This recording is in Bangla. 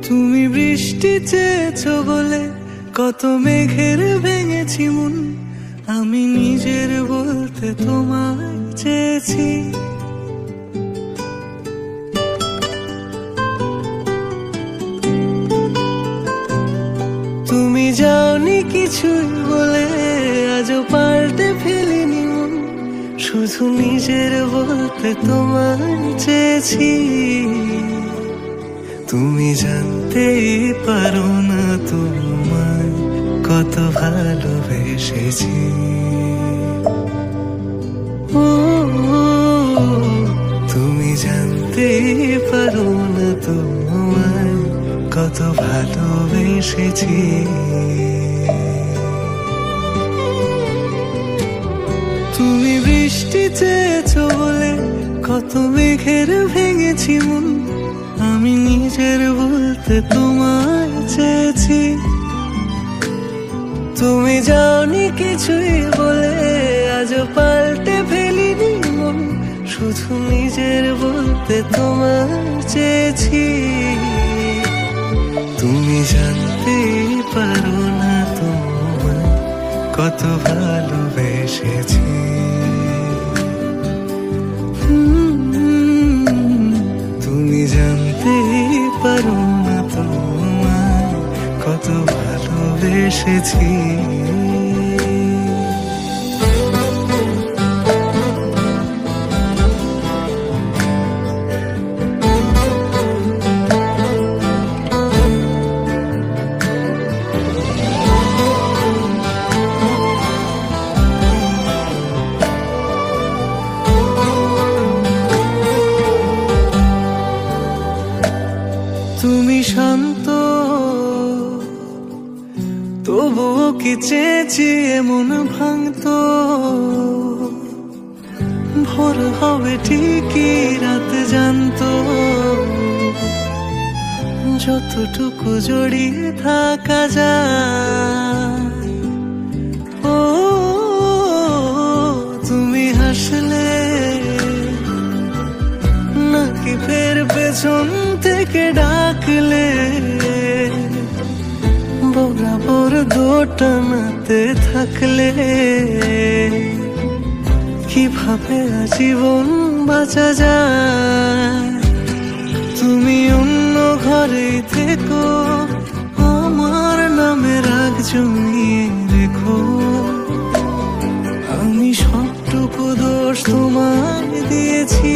তুমি বৃষ্টি চেয়েছো বলে কত মেঘের ভেঙেছি মন, আমি নিজের বলতে তোমায় চেয়েছি। তুমি যাওনি কিছুই বলে আজও পাল্টে ফেলিনি মন, শুধু নিজের বলতে তোমায় চেয়েছি। তুমি জানতেই পারো না তোমায় কত ভালোবেসেছি। ও তুমি জানতেই পারো না তোমায় কত ভালোবেসেছি। তুমি বৃষ্টি চেয়েছো বলে কত মেঘের ভেঙেছি মন, আমি নিজের বলতে তোমায় চেয়েছি। তুমি যাওনি কিছুই বলে আজও পাল্টে ফেলিনি মন, শুধু নিজের বলতে তোমায় চেয়েছি। তুমি জানতেই পারো না তোমায় কত ভালোবেসেছি। তুমি জানতেই পারো না তোমায় কত ভালোবেসেছি। তুমি শান্ত তবুও কি চেয়েছি এমন ভাঙতো, ভোর হবে ঠিকই রাত জানতো, যতটুকু জড়িয়ে থাকা যায়। ও তুমি হাসলে নাকি ফের পেছন থেকে ডাকলে, বরাবর দোটানাতে থাকলে কিভাবে আজীবন বাঁচা যায়। তুমি অন্য ঘরে থেকো, আমার নামে রাগ জমিয়ে রেখো, আমি সবটুকু দোষ তোমায় দিয়েছি।